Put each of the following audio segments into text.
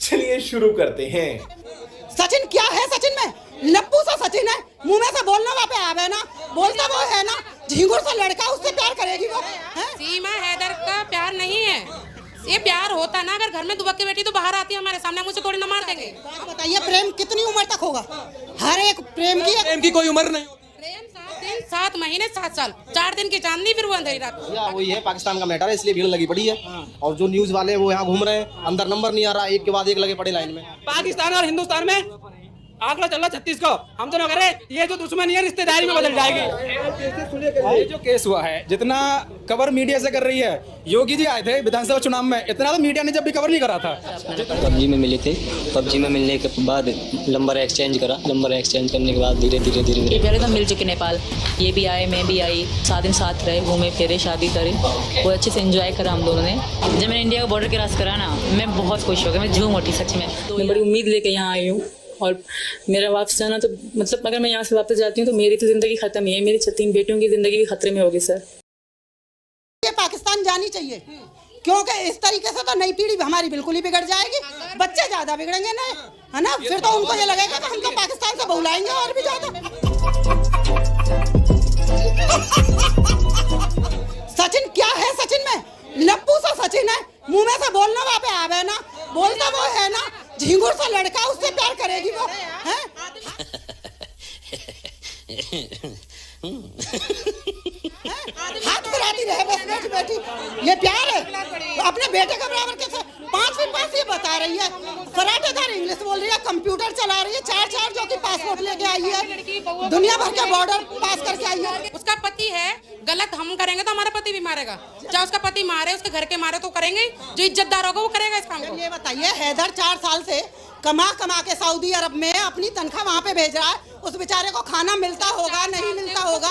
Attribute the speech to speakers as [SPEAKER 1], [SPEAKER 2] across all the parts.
[SPEAKER 1] चलिए शुरू करते हैं।
[SPEAKER 2] सचिन क्या है? सचिन में नप्पू सा सचिन है, मुंह में से बोलना वहाँ पे आवे ना, बोलता वो है ना, झिंगुर सा लड़का, उससे प्यार करेगी वो है?
[SPEAKER 3] सीमा हैदर का प्यार नहीं है, ये प्यार होता ना अगर घर में दुबक के बैठी तो बाहर आती है हमारे सामने, मुझे थोड़ी ना मार देंगे।
[SPEAKER 2] बात बताइए, प्रेम कितनी उम्र तक होगा? हर एक प्रेम की
[SPEAKER 4] कोई उम्र नहीं होती।
[SPEAKER 3] प्रेम 7 दिन 7 महीने 7 साल 4 दिन की चांदनी, फिर वो अंधेरी रात।
[SPEAKER 5] वही है, पाकिस्तान का मैटर है, इसलिए भीड़ लगी पड़ी है। और जो न्यूज वाले वो यहाँ घूम रहे हैं, अंदर नंबर नहीं आ रहा, एक के बाद एक लगे पड़े लाइन में।
[SPEAKER 6] पाकिस्तान और हिंदुस्तान में आंकड़ा चल रहा 36 को, हम तो ना करे, ये जो दुश्मनी है रिश्तेदारी में बदल जाएगी।
[SPEAKER 7] ये जो केस हुआ है, जितना कवर मीडिया से कर रही है, योगी जी आए थे विधानसभा चुनाव में, इतना तो मीडिया ने जब भी कवर नहीं करा था।
[SPEAKER 8] पबजी में मिले थे, पबजी में मिलने के बाद नंबर एक्सचेंज करा, नंबर एक्सचेंज करने के बाद धीरे धीरे
[SPEAKER 9] पहले तो मिल चुके नेपाल, ये भी आए मैं भी आई, 7 दिन साथ रहे, घूमे फिरे, शादी करे, बहुत अच्छे से एंजॉय करा हम दोनों ने। जब मैंने इंडिया का बॉर्डर क्रॉस करा ना, मैं बहुत खुश हो गया, मैं झूम उठी सच में। तो मैं बड़ी उम्मीद लेके यहाँ आई हूँ, और मेरा वापस जाना तो मतलब अगर मैं यहाँ से वापस जाती हूँ तो मेरी तो ज़िंदगी ख़त्म ही है, मेरी 3 बेटियों की ज़िंदगी भी खतरे में होगी सर।
[SPEAKER 2] ये पाकिस्तान जानी चाहिए, क्योंकि इस तरीके से तो नई पीढ़ी हमारी बिल्कुल ही बिगड़ जाएगी, बच्चे ज्यादा बिगड़ेंगे ना, है ना? फिर तो उनको ये लगेगा कि हम तो पाकिस्तान से बुलाएंगे और भी ज्यादा। सचिन क्या है? सचिन में नप्पू सा सचिन है, मुंह में से बोलना वहाँ पे आवे ना, बोलता वो है ना, झिंगुर सा लड़का, उससे प्यार करेगी वो है? हाथ फिराती रहे बस बैठी बैठी, ये प्यार है? अपने बेटे का बराबर कैसे 5 फीट पास ये बता रही है, फराटेदार इंग्लिश बोल रही है, कंप्यूटर चला रही है, 4 जो कि पासपोर्ट लेके आई है, दुनिया भर के बॉर्डर पास करके आई है।
[SPEAKER 3] उसका पति है, गलत हम करेंगे तो हमारा पति भी मारेगा, चाहे उसका पति मारे, उसके घर के मारे तो करेंगे, जो इज्जतदार होगा वो करेगा इस काम को।
[SPEAKER 2] ये बताइए, हैदर 4 साल से कमा के सऊदी अरब में अपनी तनख्वाह वहाँ पे भेज रहा है, उस बेचारे को खाना मिलता होगा नहीं मिलता होगा,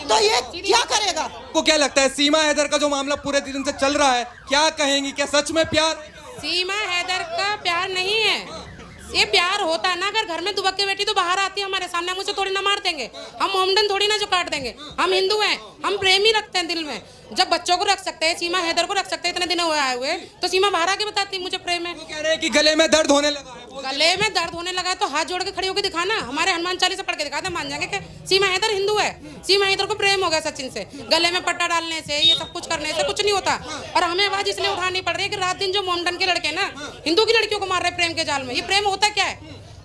[SPEAKER 2] तो ये क्या करेगा?
[SPEAKER 4] आपको क्या लगता है सीमा हैदर का जो मामला पूरे दिन से चल रहा है, क्या कहेंगी, क्या सच में प्यार?
[SPEAKER 3] सीमा हैदर का प्यार नहीं है, ये प्यार होता ना अगर घर में दुबक के बैठी तो बाहर आती है हमारे सामने, मुझे थोड़ी ना मार देंगे। हम मोमडन थोड़ी ना जो काट देंगे, हम हिंदू हैं, हम प्रेम ही रखते हैं दिल में। जब बच्चों को रख सकते हैं, सीमा हैदर को रख सकते हैं, इतने दिन हुए आए हुए, तो सीमा बाहर आके बताती मुझे प्रेम है।
[SPEAKER 4] वो कह रहे हैं कि गले में दर्द होने लगा है।
[SPEAKER 3] गले में दर्द होने लगा तो हाथ जोड़ के खड़ी होकर दिखाना, हमारे हनुमान चालीसा पढ़ के दिखाते, मान जाएंगे कि सीमा हैदर हिंदू है। सीमा हैदर को प्रेम हो गया सचिन से, गले में पट्टा डालने से, ये सब कुछ करने से कुछ नहीं होता। और हमें आवाज इसलिए उठानी पड़ रही है कि रात दिन जो मोमडन के लड़के ना हिंदू की लड़कियों को मार रहे प्रेम के जाल में, ये प्रेम होता क्या है?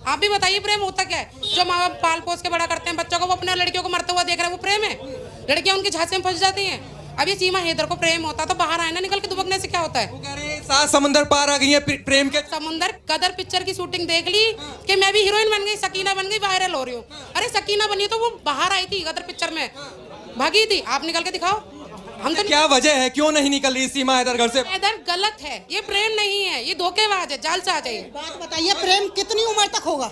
[SPEAKER 3] आप भी बताइए, प्रेम होता क्या है? जो माँ बाप पाल पोस के बड़ा करते हैं बच्चों को, वो अपने लड़कियों को मरते हुआ देख रहे हैं, वो प्रेम है? लड़कियां उनकी झांसे में फंस जाती हैं। अब ये सीमा हैदर को प्रेम होता तो बाहर आए ना, निकल के दुबकने से क्या होता है?
[SPEAKER 4] वो कह रहे हैं 7 समंदर पार आ गई है प्रेम के।
[SPEAKER 3] समुंदर कदर पिक्चर की शूटिंग देख ली कि मैं भी हीरोइन बन गई, सकीना बन गई, वायरल हो रही हूँ। अरे सकीना बनी तो वो बाहर आई थी गदर पिक्चर में, भागी थी, आप निकल के दिखाओ। हम तो
[SPEAKER 4] क्या वजह है, क्यों नहीं निकल रही सीमा हैदर घर से?
[SPEAKER 3] हैदर गलत है, ये प्रेम नहीं है, ये धोखेबाज है, जाल से आ जाइए।
[SPEAKER 2] बात बताइए, प्रेम कितनी उम्र तक होगा?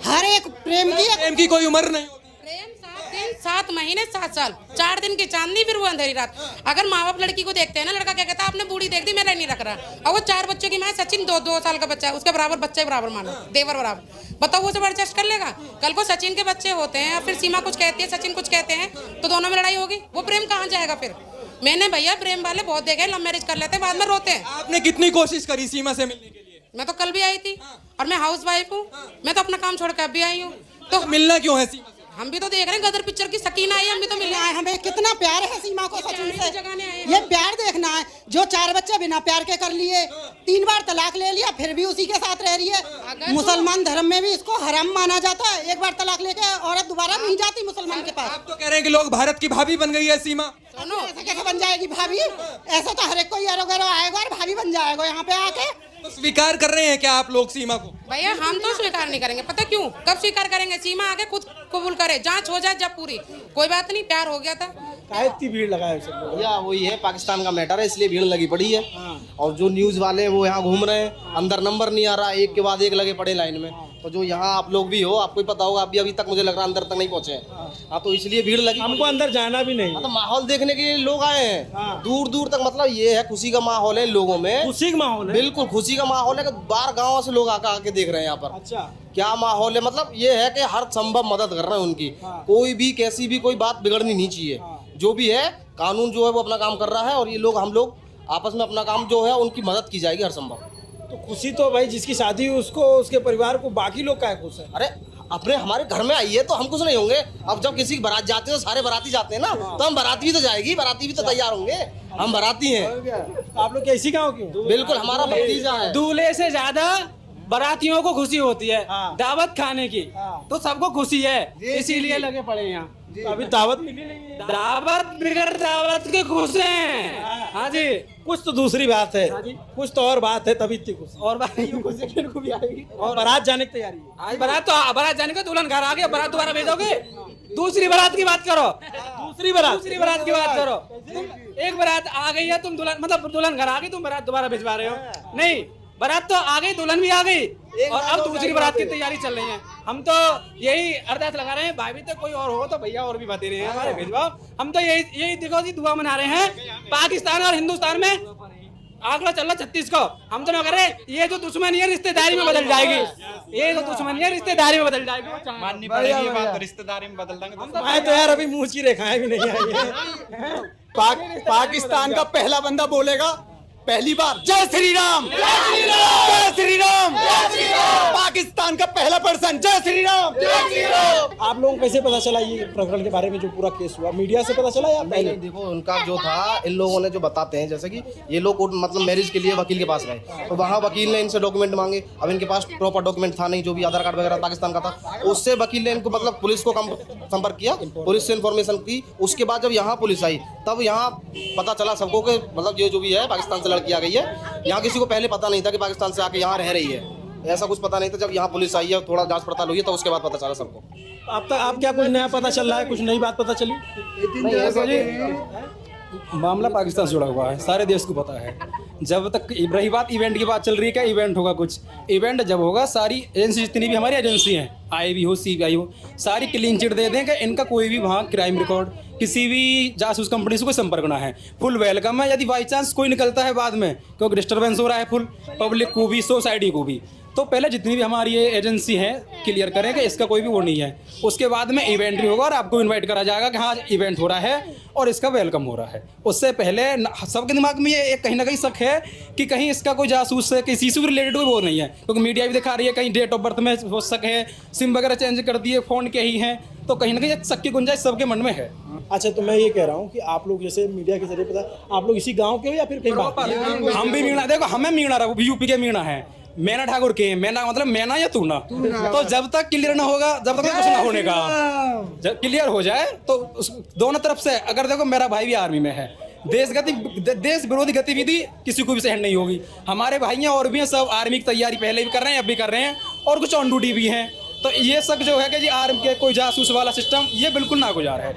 [SPEAKER 2] हर एक प्रेम की
[SPEAKER 4] कोई उम्र नहीं होती।
[SPEAKER 3] प्रेम 7 दिन 7 महीने 7 साल 4 दिन की चांदनी, फिर वो अंधेरी रात। अगर माँ बाप लड़की को देखते हैं ना, लड़का क्या कहता है, आपने बूढ़ी देख दी, मेरा नहीं रख रहा। और वो 4 बच्चों की माँ, सचिन 2 साल का बच्चा है, उसके बराबर बच्चे बराबर मानो, देवर बराबर, बताओ वो जबरदस्त कर लेगा? कल को सचिन के बच्चे होते हैं, फिर सीमा कुछ कहती है, सचिन कुछ कहते हैं, तो दोनों में लड़ाई होगी, वो प्रेम कहाँ जाएगा फिर? मैंने भैया प्रेम वाले बहुत देखे, लव मैरिज कर लेते हैं, बाद में रोते हैं।
[SPEAKER 4] आपने कितनी कोशिश करी सीमा से मिलने के लिए?
[SPEAKER 3] मैं तो कल भी आई थी, और मैं हाउस वाइफ हूँ, मैं तो अपना काम छोड़ कर अभी आई हूँ।
[SPEAKER 4] तो मिलना क्यों है सीमा से?
[SPEAKER 3] हम भी तो देख रहे हैं, गदर पिक्चर की सकीना आई, हम भी तो मिलने आए।
[SPEAKER 2] हमें कितना प्यार है सीमा को सचिन से,
[SPEAKER 3] जगाने आए।
[SPEAKER 2] ये प्यार देखना है। जो 4 बच्चे बिना प्यार के कर लिए, 3 बार तलाक ले लिया, फिर भी उसी के साथ रह रही है। मुसलमान धर्म में भी इसको हराम माना जाता है, एक बार तलाक लेके औरत दोबारा नहीं जाती मुसलमान के पास।
[SPEAKER 4] आप तो कह रहे हैं कि लोग भारत की भाभी बन गई है सीमा।
[SPEAKER 2] ऐसे कैसे बन जाएगी भाभी? ऐसा तो हर एक कोई एरो गैरो आएगा और भाभी बन जाएगा यहाँ पे आके।
[SPEAKER 4] तो स्वीकार कर रहे हैं क्या आप लोग सीमा को?
[SPEAKER 3] भैया हम तो स्वीकार नहीं करेंगे, पता क्यों? कब स्वीकार करेंगे? सीमा आके खुद कबूल करे, जांच हो जाए जब पूरी, कोई बात नहीं, प्यार हो गया था।
[SPEAKER 5] इतनी भीड़ लगाए भैया, वही है, पाकिस्तान का मैटर है, इसलिए भीड़ लगी पड़ी है। और जो न्यूज वाले वो यहाँ घूम रहे हैं, अंदर नंबर नहीं आ रहा, एक के बाद एक लगे पड़े लाइन में। तो जो यहाँ आप लोग भी हो, आपको ही पता होगा, अभी तक मुझे लग रहा है अंदर तक नहीं पहुँचे हैं। हाँ, तो इसलिए भीड़ लगी,
[SPEAKER 6] हमको अंदर जाना भी नहीं।
[SPEAKER 5] हाँ, तो माहौल देखने के लिए लोग आए हैं दूर दूर तक, मतलब ये है, खुशी का माहौल है लोगों में,
[SPEAKER 6] खुशी का माहौल है,
[SPEAKER 5] बिल्कुल खुशी का माहौल है। बाहर गाँव से लोग आके देख रहे हैं यहाँ पर।
[SPEAKER 6] अच्छा,
[SPEAKER 5] क्या माहौल है, मतलब ये है कि हर संभव मदद कर रहे हैं उनकी। कोई भी कैसी भी कोई बात बिगड़नी नहीं चाहिए। जो भी है, कानून जो है वो अपना काम कर रहा है, और ये लोग हम लोग आपस में अपना काम जो है उनकी मदद की जाएगी हर संभव।
[SPEAKER 1] तो खुशी तो भाई जिसकी शादी हुई उसको, उसके परिवार को, बाकी लोग क्या खुश है?
[SPEAKER 5] अरे अपने हमारे घर में आई है तो हम कुछ नहीं होंगे। अब जब किसी की बारात जाते हैं तो सारे बाराती जाते हैं ना, तो हम बाराती भी तो जाएगी, बाराती भी तो तैयार होंगे, हम बाराती हैं।
[SPEAKER 1] आप लोग कैसी गाँव की हो?
[SPEAKER 5] बिल्कुल हमारा भतीजा है।
[SPEAKER 6] दूल्हे से ज्यादा बारातियों को खुशी होती है
[SPEAKER 1] हाँ।
[SPEAKER 6] दावत खाने की, तो सबको खुशी है, इसीलिए लगे पड़े हैं यहाँ।
[SPEAKER 1] तो अभी दावत मिली नहीं है।
[SPEAKER 6] दावत बिगड़ दावत के खुश हैं। हाँ जी,
[SPEAKER 1] कुछ तो दूसरी बात है, कुछ तो और बात है, तभी इतनी खुशी।
[SPEAKER 6] और बात
[SPEAKER 1] खुशी किन को भी आएगी। और बारात जाने की तैयारी है।
[SPEAKER 6] आज बारात जाने का दुल्हन घर आ गया, बारात दोबारा भेजोगे? दूसरी बारात की बात करो,
[SPEAKER 1] दूसरी बारात
[SPEAKER 6] की बात करो। तुम एक बारात आ गई है, तुम दुल्हन मतलब दुल्हन घर आ गई, तुम बारात दोबारा भिजवा रहे हो? नहीं, बारात तो आ गई, दुल्हन भी आ गई, और अब दूसरी बारात की तैयारी चल रही है। हम तो यही अरदास लगा रहे हैं, भाई भी तो कोई और हो तो भैया और भी बता रहे हैं हमारे भिजवाओ। हम तो यही देखो जी दुआ मना रहे हैं। पाकिस्तान और हिंदुस्तान में आंकड़ा चल रहा 36 को। हम तो ना कर रहे, ये जो दुश्मनी है रिश्तेदारी में बदल जाएगी, ये जो दुश्मनी है रिश्तेदारी में बदल जाएगी।
[SPEAKER 7] माननी पड़ेगी ये बात, तो रिश्तेदारी में बदल देंगे।
[SPEAKER 1] मैं तो यार अभी मुंह की रेखाएं भी नहीं आई है।
[SPEAKER 7] पाकिस्तान का पहला बंदा बोलेगा पहली बार जय श्री राम, जय श्री राम, पाकिस्तान का पहला पर्सन जय श्री राम।
[SPEAKER 1] आप लोगों को कैसे पता चला ये प्रकरण के बारे में, जो पूरा केस हुआ? मीडिया से पता चला या पहले?
[SPEAKER 5] नहीं, देखो उनका जो था, इन लोगों ने जो बताते हैं, जैसे कि ये लोग मतलब मैरिज के लिए वकील के पास गए, तो वहाँ वकील ने इनसे डॉक्यूमेंट मांगे। अब इनके पास प्रॉपर डॉक्यूमेंट था नहीं, जो भी आधार कार्ड वगैरह पाकिस्तान का था, उससे वकील ने इनको मतलब पुलिस को संपर्क किया, पुलिस से इन्फॉर्मेशन की। उसके बाद जब यहाँ पुलिस आई, तब यहाँ पता चला सबको कि मतलब ये जो भी है पाकिस्तान से लड़की आ गई है। यहाँ किसी को पहले पता नहीं था कि पाकिस्तान से आके यहाँ रह रही है, ऐसा कुछ पता नहीं था। जब यहाँ पुलिस आई है, थोड़ा जांच पड़ताल हुई, तो उसके बाद पता चला सबको।
[SPEAKER 1] अब तक आप क्या कुछ नया पता चल रहा है, कुछ नई बात पता चली?
[SPEAKER 7] मामला पाकिस्तान से जुड़ा हुआ है, सारे देश को पता है। जब तक रही बात इवेंट की बात चल रही है, क्या इवेंट होगा? कुछ इवेंट जब होगा, सारी एजेंसी जितनी भी हमारी एजेंसी हैं, IB हो, CBI हो, सारी क्लीन चिट दे दें कि इनका कोई भी वहाँ क्राइम रिकॉर्ड, किसी भी जासूस कंपनी से कोई संपर्क ना है। फुल वेलकम है। यदि बाई चांस कोई निकलता है बाद में, क्योंकि डिस्टर्बेंस हो रहा है फुल पब्लिक को भी, सोसाइटी को भी, तो पहले जितनी भी हमारी ये एजेंसी है क्लियर करें कि इसका कोई भी वो नहीं है। उसके बाद में इवेंट भी होगा और आपको इनवाइट करा जाएगा कि हाँ इवेंट हो रहा है और इसका वेलकम हो रहा है। उससे पहले सबके दिमाग में ये कहीं ना कहीं शक है कि कहीं इसका कोई जासूस है, किसी से भी रिलेटेड कोई वो नहीं है, क्योंकि मीडिया भी दिखा रही है कहीं डेट ऑफ बर्थ में हो शक है, सिम वगैरह चेंज कर दिए, फ़ोन के ही हैं, तो कहीं ना कहीं एक शक की गुंजाइश सबके मन में है।
[SPEAKER 1] अच्छा, तो मैं ये कह रहा हूँ कि आप लोग जैसे मीडिया के जरिए पता, आप लोग इसी गांव के हो या फिर कहीं बाहर?
[SPEAKER 7] हम भी मीणा, देखो हमें मीणा रहा, यूपी के मीणा है, मैना ठाकुर के, मैना मतलब मैना या तूना। तो जब तक क्लियर ना होगा, जब तक कुछ ना होने का, जब क्लियर हो जाए तो दोनों तरफ से, अगर देखो मेरा भाई भी आर्मी में है, देश विरोधी गतिविधि किसी को भी सहन नहीं होगी। हमारे भाइयां और भी हैं, सब आर्मी की तैयारी पहले भी कर रहे हैं, अब भी कर रहे हैं, और कुछ ऑन ड्यूटी भी हैं। तो ये सब जो है कि जी आर्मी के कोई जासूस वाला सिस्टम, ये बिल्कुल नागुजार है,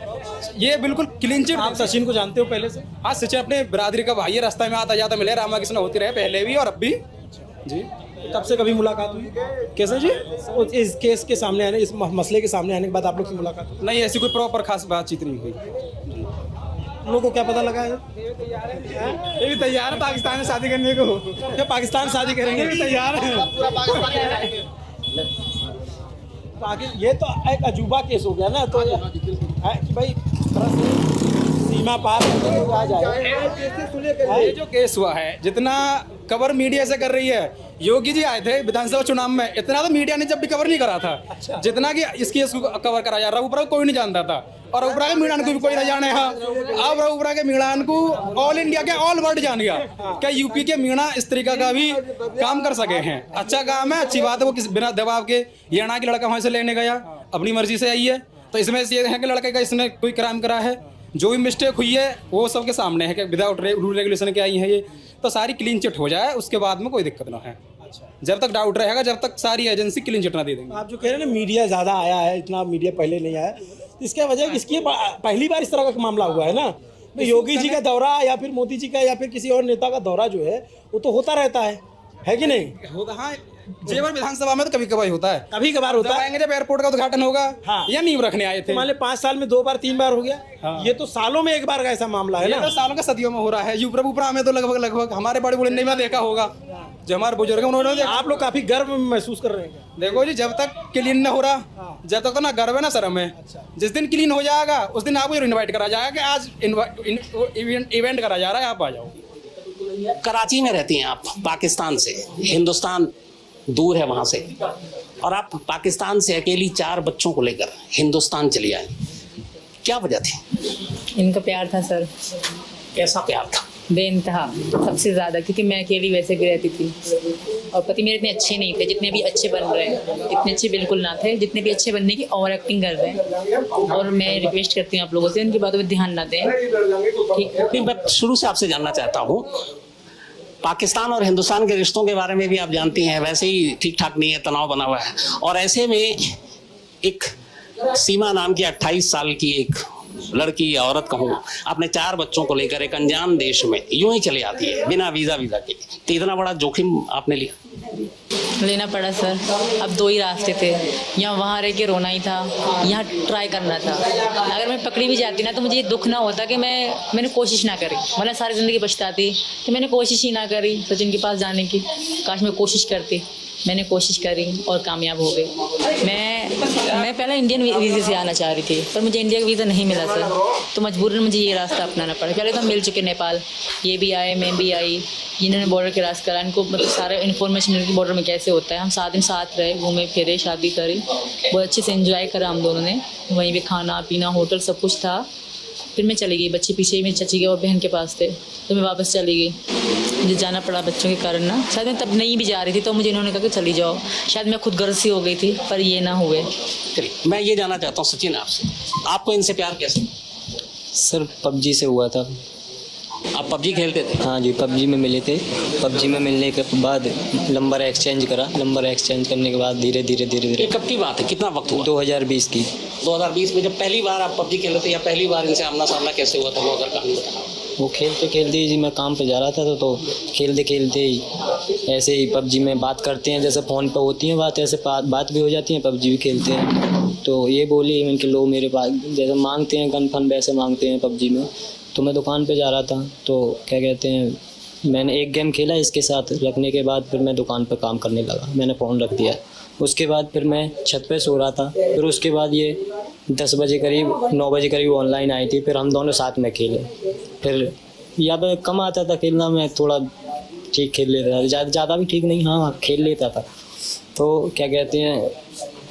[SPEAKER 7] ये बिल्कुल क्लीन चिट।
[SPEAKER 1] आप सचिन को जानते हो पहले से?
[SPEAKER 7] हाँ, सचिन अपने बिरादरी का भाई है, रास्ता में आता जाता मिले, रामा कृष्ण होती रहे पहले भी और अब भी जी।
[SPEAKER 1] तब से कभी मुलाकात हुई? कैसे जी? इस केस के सामने आने, इस मसले के सामने आने के बाद आप लोग की मुलाकात हुई?
[SPEAKER 7] नहीं, ऐसी कोई प्रॉपर खास बातचीत नहीं हुई।
[SPEAKER 1] लोगों को क्या पता लगा है?
[SPEAKER 6] ये भी तैयार है पाकिस्तान में शादी करने को।
[SPEAKER 1] क्या पाकिस्तान शादी करेंगे?
[SPEAKER 6] भी तैयार है।
[SPEAKER 1] ये तो एक अजूबा केस हो गया ना, तो कि भाई थोड़ा सीमा पार आ जाए।
[SPEAKER 7] ये जो केस हुआ है, जितना कवर मीडिया से कर रही है, योगी जी आए थे विधानसभा चुनाव में, इतना तो मीडिया ने जब भी कवर नहीं करा था।
[SPEAKER 1] अच्छा।
[SPEAKER 7] जितना कि इस केस को कवर करा जा रहा है, ऊपर कोई नहीं जानता था, और ऊपर के मीडिया को भी कोई नहीं जाने। हाँ, अब ऊपर के मीडिया को ऑल इंडिया के ऑल वर्ल्ड जान गया क्या यूपी के मीणा इस तरीका का भी काम कर सके हैं। अच्छा काम है, अच्छी बात है, वो किस बिना दबाव के यहाँ की लड़का वहाँ से लेने गया, अपनी मर्जी से आई है, तो इसमें से ये है कि लड़के का इसने कोई क्राइम करा है, जो भी मिस्टेक हुई है वो सबके सामने है कि विदाउट रूल रेगुलेशन के आई है ये, तो सारी क्लीन चिट हो जाए, उसके बाद में कोई दिक्कत ना है। जब तक डाउट रहेगा, जब तक सारी एजेंसी क्लीन चिट ना दे देंगे।
[SPEAKER 1] आप जो कह रहे हैं ना मीडिया ज़्यादा आया है, इतना मीडिया पहले नहीं आया, इसके वजह इसकी पहली बार इस तरह का मामला हुआ है ना। योगी जी का दौरा या फिर मोदी जी का या फिर किसी और नेता का दौरा जो है वो तो होता रहता है कि नहीं?
[SPEAKER 7] होता, हाँ, जेवर विधानसभा में तो कभी कभार होता है,
[SPEAKER 1] कभी कभार होता है।
[SPEAKER 7] जब एयरपोर्ट का उद्घाटन होगा,
[SPEAKER 1] हाँ,
[SPEAKER 7] या नींव रखने आए थे,
[SPEAKER 1] मान लो 5 साल में 2 बार 3 बार हो गया। हाँ। ये तो सालों में एक बार का ऐसा मामला है ना।
[SPEAKER 7] तो सालों का सदियों में हो रहा है। यूपरा में तो लगभग हमारे बड़े बड़े ने देखा होगा, जो हमारे बुजुर्ग उन्होंने देखा।
[SPEAKER 1] आप लोग काफी गर्व महसूस कर रहे हैं?
[SPEAKER 7] देखो जी, जब तक क्लीन न हो रहा, जब तक तो ना गर्व है ना शर्म है। जिस दिन क्लीन हो जाएगा उस दिन आपको इनवाइट करा जाएगा कि आज इवेंट करा जा रहा है, आप आ जाओ।
[SPEAKER 10] कराची में रहती हैं आप, पाकिस्तान से, हिंदुस्तान दूर है वहां से, और आप पाकिस्तान से अकेली 4 बच्चों को लेकर हिंदुस्तान चली आई, क्या वजह थी?
[SPEAKER 9] इनका प्यार था सर,
[SPEAKER 10] कैसा प्यार था?
[SPEAKER 9] बेइंतहा, सबसे ज़्यादा, क्योंकि मैं अकेली वैसे भी रहती थी और पति मेरे इतने अच्छे नहीं थे जितने भी अच्छे बन रहे हैं, इतने अच्छे बिल्कुल ना थे जितने भी अच्छे बनने की ओवर एक्टिंग कर रहे हैं। और मैं रिक्वेस्ट करती हूँ आप लोगों से इनकी बातों पर ध्यान ना दें, ठीक है?
[SPEAKER 10] मैं शुरू से आपसे जानना चाहता हूँ, पाकिस्तान और हिंदुस्तान के रिश्तों के बारे में भी आप जानती हैं, वैसे ही ठीक ठाक नहीं है, तनाव बना हुआ है, और ऐसे में एक सीमा नाम की 28 साल की एक लड़की या औरत कहूँ, अपने 4 बच्चों को लेकर एक अनजान देश में यूं ही चली आती है बिना वीजा के, तो इतना बड़ा जोखिम आपने
[SPEAKER 9] लेना पड़ा सर। अब 2 ही रास्ते थे, यहाँ वहाँ रह के रोना ही था, यहाँ ट्राई करना था। अगर मैं पकड़ी भी जाती ना तो मुझे ये दुख ना होता कि मैंने कोशिश ना करी, मतलब सारी ज़िंदगी पछताती कि मैंने कोशिश ही ना करी सचिन के पास जाने की। काश मैं कोशिश करती, मैंने कोशिश करी और कामयाब हो गई। मैं पहले इंडियन वीज़े से आना चाह रही थी, पर मुझे इंडिया का वीज़ा नहीं मिला सर, तो मजबूरन मुझे ये रास्ता अपनाना पड़ा। पहले तो हम मिल चुके नेपाल, ये भी आए, मैं भी आई, जिन्होंने बॉर्डर क्रॉस करा, इनको मतलब सारा इन्फॉर्मेशन मिली कि बॉर्डर में कैसे होता है। हम 7 दिन साथ रहे, घूमे फिरे, शादी करी, बहुत अच्छे से एंजॉय करा हम दोनों ने। वहीं पे खाना पीना, होटल सब कुछ था। फिर मैं चली गई, बच्चे पीछे ही मेरी चाची के और बहन के पास थे, तो मैं वापस चली गई। मुझे जाना पड़ा बच्चों के कारण ना, शायद मैं तब नहीं भी जा रही थी, तो मुझे इन्होंने कहा कि चली जाओ। शायद मैं खुद गर्ज सी हो गई थी, पर ये ना हुए।
[SPEAKER 10] मैं ये जानना चाहता हूँ सचिन आपसे, आपको इनसे प्यार कैसे?
[SPEAKER 8] सर पबजी से हुआ था।
[SPEAKER 10] आप पबजी खेलते थे?
[SPEAKER 8] हाँ जी, पबजी में मिले थे। पबजी में मिलने के बाद नंबर एक्सचेंज करा, नंबर एक्सचेंज करने के बाद धीरे धीरे
[SPEAKER 10] कब की बात है, कितना वक्त हुआ?
[SPEAKER 8] 2020 की।
[SPEAKER 10] 2020 में जब पहली बार आप पबजी खेल रहे थे, या पहली बार इनसे आमना सामना कैसे हुआ था, वो अगर कहानी बताओ।
[SPEAKER 8] वो खेलते ही जी, मैं काम पे जा रहा था तो खेलते ही ऐसे ही पबजी में बात करते हैं, जैसे फ़ोन पे होती है बात, ऐसे बात भी हो जाती है, पबजी भी खेलते हैं। तो ये बोली इनके लो मेरे पास, जैसे मांगते हैं गन फन वैसे मांगते हैं पबजी में। तो मैं दुकान पे जा रहा था, तो क्या कहते हैं, मैंने एक गेम खेला, इसके साथ रखने के बाद फिर मैं दुकान पर काम करने लगा, मैंने फ़ोन रख दिया। उसके बाद फिर मैं छत पे सो रहा था, फिर उसके बाद ये 10 बजे करीब 9 बजे करीब ऑनलाइन आई थी, फिर हम दोनों साथ में खेले। फिर यहाँ पे कम आता था खेलना, मैं थोड़ा ठीक खेल लेता था, ज़्यादा भी ठीक नहीं, हाँ खेल लेता था। तो क्या कहते हैं,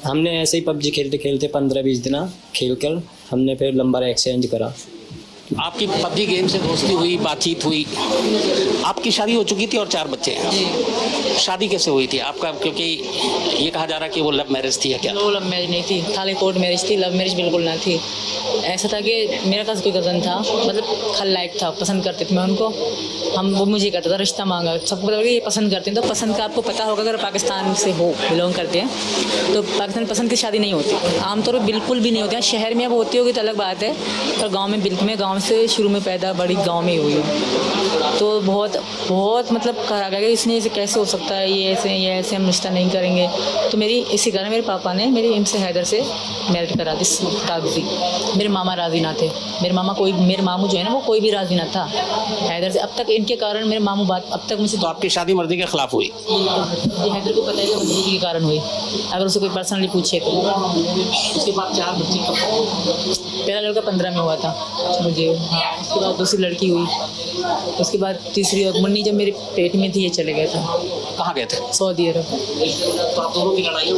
[SPEAKER 8] हमने ऐसे ही पबजी खेलते खेलते 15-20 दिन खेल कर हमने फिर नंबर एक्सचेंज करा।
[SPEAKER 10] आपकी पबजी गेम से दोस्ती हुई, बातचीत हुई, आपकी शादी हो चुकी थी और 4 बच्चे हैं। शादी कैसे हुई थी आपका, क्योंकि ये कहा जा रहा है कि वो लव मैरिज थी या क्या?
[SPEAKER 9] वो लव मैरिज नहीं थी, खाली कोर्ट मैरिज थी, लव मैरिज बिल्कुल ना थी। ऐसा था कि मेरे पास कोई कज़न था, मतलब खलनायक था, पसंद करते थे मैं उनको, वो मुझे कहता था, रिश्ता मांगा, सबको पता ये पसंद करते हैं। तो पसंद का आपको पता होगा, अगर पाकिस्तान से हो, बिलोंग करते हैं, तो पाकिस्तान पसंद की शादी नहीं होती, आमतौर पर बिल्कुल भी नहीं होती। शहर में अब होती होगी तो अलग बात है, पर गाँव में बिल्कुल, मैं गाँव से शुरू में पैदा बड़ी गांव में ही हुई हूँ। तो बहुत मतलब कहा गया कि इसने इसे कैसे हो सकता है, ये ऐसे हम रिश्ता नहीं करेंगे। तो मेरी इसी कारण मेरे पापा ने मेरी इनसे हैदर से मैरिज करा दी कागजी। मेरे मामा राजी ना थे, मेरे मामू जो है ना, वो कोई भी राजी ना था हैदर से। अब तक इनके कारण मेरे मामू बात अब तक मुझे।
[SPEAKER 10] तो आपकी शादी मर्जी के खिलाफ हुई?
[SPEAKER 9] ये हैदर को पता है कि मजबूरी के कारण हुई, अगर उसे कोई पर्सनली पूछे तो।
[SPEAKER 10] उसके बाद 4 बच्चे?
[SPEAKER 9] पहला लड़का 15 में हुआ था मुझे, हाँ। उसके बाद दूसरी लड़की हुई, उसके बाद तीसरी और मुन्नी जब मेरे पेट में थी, ये चले गए थे।
[SPEAKER 10] कहाँ गए थे?
[SPEAKER 9] सऊदी अरब।
[SPEAKER 10] तो आप दोनों की लड़ाई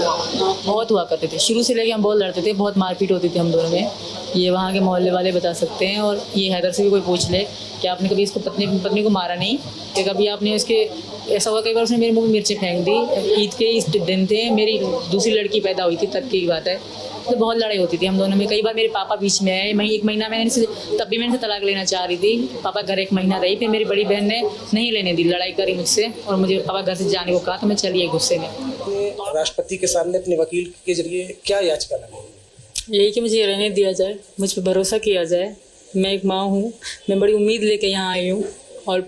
[SPEAKER 9] बहुत हुआ करते थे, शुरू से लेके हम बहुत लड़ते थे, बहुत मारपीट होती थी हम दोनों में। ये वहाँ के मोहल्ले वाले बता सकते हैं, और ये हैदर से भी कोई पूछ ले कि आपने कभी इसको पत्नी को मारा नहीं, कि कभी आपने इसके, ऐसा हुआ कई बार उसने मेरे मुँह में मिर्चें फेंक दी। ईद के इस दिन थे, मेरी दूसरी लड़की पैदा हुई थी, तब की बात है। तो बहुत लड़ाई होती थी हम दोनों में। कई बार मेरे पापा बीच में आए, मैं 1 महीना मैंने तब भी मैंने तलाक लेना चाह रही थी, पापा घर 1 महीना रही, फिर मेरी बड़ी बहन ने नहीं लेने दी, लड़ाई करी मुझसे, और मुझे पापा घर से जाने को कहा, तो मैं चली गुस्से में।
[SPEAKER 1] राष्ट्रपति के सामने अपने वकील के जरिए क्या याचिका लगाई?
[SPEAKER 9] यही कि मुझे रहने दिया जाए, मुझ पर भरोसा किया जाए। मैं एक माँ हूँ, मैं बड़ी उम्मीद लेके यहाँ आई हूँ, और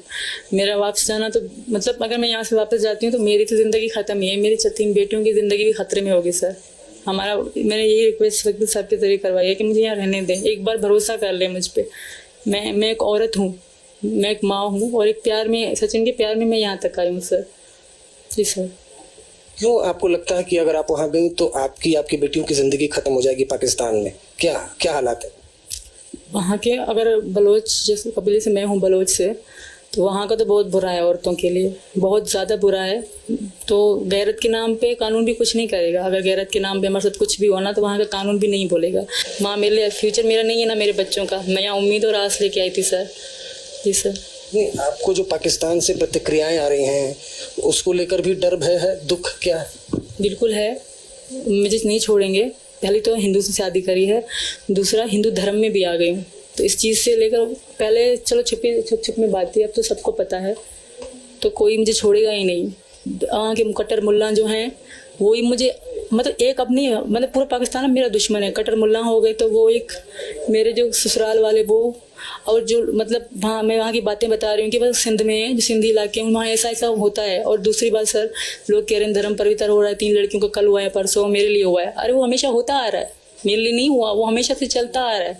[SPEAKER 9] मेरा वापस जाना तो मतलब अगर मैं यहाँ से वापस जाती हूँ तो मेरी तो ज़िंदगी ख़त्म ही है, मेरी 3 बेटियों की ज़िंदगी भी खतरे में होगी सर। मैंने यही रिक्वेस्ट वकील साहब के जरिए करवाई है कि मुझे यहाँ रहने दें, एक बार भरोसा कर ले मुझ पर। मैं एक औरत हूँ, मैं एक माँ हूँ, और एक प्यार में, सचिन के प्यार में मैं यहाँ तक आई हूँ सर। जी सर।
[SPEAKER 1] क्यों आपको लगता है कि अगर आप वहाँ गई तो आपकी बेटियों की ज़िंदगी ख़त्म हो जाएगी पाकिस्तान में? क्या हालात है
[SPEAKER 9] वहाँ के? अगर बलोच, जैसे कबीले से मैं हूँ बलोच से, तो वहाँ का तो बहुत बुरा है, औरतों के लिए बहुत ज़्यादा बुरा है। तो गैरत के नाम पे कानून भी कुछ नहीं करेगा। अगर गैरत के नाम पे हमारे साथ कुछ भी होना तो वहाँ का कानून भी नहीं बोलेगा। माँ मेरे लिए फ्यूचर मेरा नहीं है ना मेरे बच्चों का। मैं यहाँ उम्मीद और आस लेके आई थी सर। जी सर।
[SPEAKER 11] नहीं, आपको जो पाकिस्तान से प्रतिक्रियाएं आ रही हैं उसको लेकर भी डर भय है, दुख क्या है?
[SPEAKER 9] बिल्कुल है, मुझे नहीं छोड़ेंगे। पहले तो हिंदू से शादी करी है, दूसरा हिंदू धर्म में भी आ गई हूँ, तो इस चीज़ से लेकर पहले चलो छुप में बात थी, अब तो सबको पता है, तो कोई मुझे छोड़ेगा ही नहीं। वहाँ के कट्टर मुल्ला जो हैं वो ही मुझे मतलब एक अपनी मतलब पूरा पाकिस्तान में मेरा दुश्मन है। कट्टर मुल्ला हो गए तो वो एक मेरे जो ससुराल वाले वो, और जो मतलब वहाँ मैं वहाँ की बातें बता रही हूँ कि बस सिंध में जो सिंधी इलाके में वहाँ ऐसा ऐसा होता है। और दूसरी बात सर, लोग कह रहे हैं धर्म पवित्र हो रहा है, 3 लड़कियों को कल हुआ है, परसों मेरे लिए हुआ है। अरे वो हमेशा होता आ रहा है, मेरे लिए नहीं हुआ, वो हमेशा से चलता आ रहा है।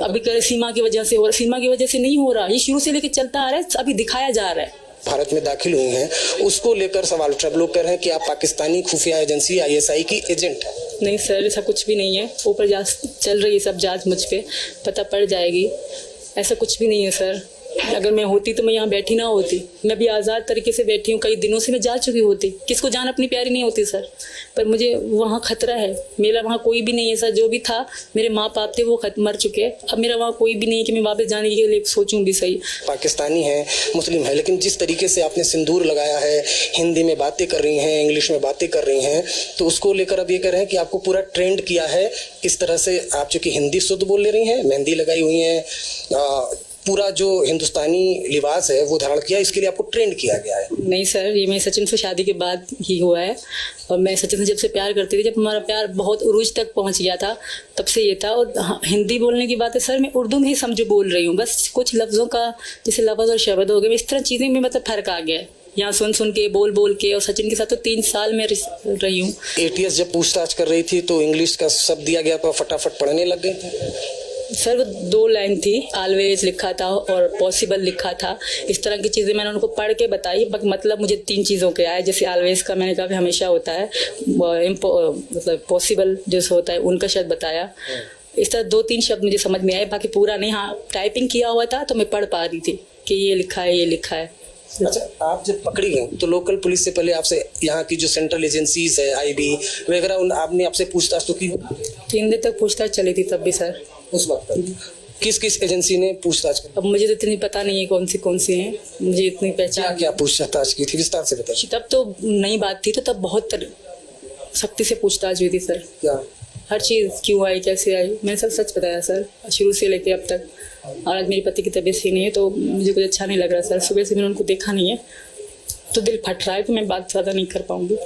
[SPEAKER 9] अभी कह रहे सीमा की वजह से हो रहा, सीमा की वजह से नहीं हो रहा, ये शुरू से लेकर चलता आ रहा है, अभी दिखाया जा रहा है।
[SPEAKER 11] भारत में दाखिल हुई हैं उसको लेकर सवाल उठ रहा है, लोग कह रहे हैं कि आप पाकिस्तानी खुफिया एजेंसी ISI की एजेंट है।
[SPEAKER 9] नहीं सर, ऐसा कुछ भी नहीं है। ऊपर चल रही है सब जांच, मुझ पे पता पड़ जाएगी। ऐसा कुछ भी नहीं है सर। अगर मैं होती तो मैं यहाँ बैठी ना होती, मैं भी आज़ाद तरीके से बैठी हूँ। कई दिनों से मैं जा चुकी होती, किसको जान अपनी प्यारी नहीं होती सर, पर मुझे वहाँ खतरा है। मेरा वहाँ कोई भी नहीं है सर, जो भी था मेरे माँ बाप थे वो मर चुके हैं। अब मेरा वहाँ कोई भी नहीं है कि मैं वापस जाने के लिए सोचूं भी। सही
[SPEAKER 11] पाकिस्तानी है, मुस्लिम है, लेकिन जिस तरीके से आपने सिंदूर लगाया है, हिंदी में बातें कर रही हैं, इंग्लिश में बातें कर रही हैं, तो उसको लेकर अब ये कह रहे हैं कि आपको पूरा ट्रेंड किया है। किस तरह से आप चूंकि हिंदी शुद्ध बोल ले रही हैं, मेहंदी लगाई हुई हैं, पूरा जो हिंदुस्तानी लिबास है वो धारण किया, इसके लिए आपको ट्रेंड किया गया है।
[SPEAKER 9] नहीं सर, ये मैं सचिन से शादी के बाद ही हुआ है। और मैं सचिन से जब से प्यार करती थी, जब हमारा प्यार बहुत उरूज तक पहुंच गया था, तब से ये था। और हिंदी बोलने की बात है सर, मैं उर्दू में ही समझो बोल रही हूँ, बस कुछ लफ्ज़ों का जैसे लफ्ज़ और शब्द हो गए, इस तरह चीज़ें में मतलब फ़र्क आ गया है। यहाँ सुन के बोल के, और सचिन के साथ तो 3 साल में रही हूँ।
[SPEAKER 11] ATS जब पूछताछ कर रही थी तो इंग्लिश का शब्द दिया गया तो फटाफट पढ़ने लग गए थे।
[SPEAKER 9] सर वो 2 लाइन थी, ऑलवेज लिखा था और पॉसिबल लिखा था। इस तरह की चीज़ें मैंने उनको पढ़ के बताई, मतलब मुझे 3 चीज़ों के आए। जैसे ऑलवेज का मैंने कहा कि हमेशा होता है, मतलब पॉसिबल जो होता है उनका शब्द बताया। इस तरह 2-3 शब्द मुझे समझ में आए, बाकी पूरा नहीं। हाँ, टाइपिंग किया हुआ था तो मैं पढ़ पा रही थी कि ये लिखा है, ये लिखा है।
[SPEAKER 11] अच्छा, आप जब पकड़ी गई तो लोकल पुलिस से पहले आपसे यहाँ की जो सेंट्रल एजेंसीज है, IB वगैरह, आपने आपसे पूछताछ तो की?
[SPEAKER 9] 3 दिन तक पूछताछ चली थी तब भी सर।
[SPEAKER 11] उस वक्त किस एजेंसी ने पूछताछ की?
[SPEAKER 9] अब मुझे तो इतनी पता नहीं है कौन सी हैं, मुझे इतनी पहचान।
[SPEAKER 11] क्या पूछताछ की थी, विस्तार से बताइए।
[SPEAKER 9] तब तो नई बात थी, तो तब बहुत सख्ती से पूछताछ हुई थी सर।
[SPEAKER 11] क्या
[SPEAKER 9] हर चीज़ क्यों आई, कैसे आई, मैंने सब सच बताया सर, शुरू से लेके अब तक। और आज मेरे पति की तबीयत सही नहीं है तो मुझे कुछ अच्छा नहीं लग रहा सर। सुबह से मैंने उनको देखा नहीं है तो दिल फट रहा है, तो मैं बात ज़्यादा नहीं कर पाऊँगी।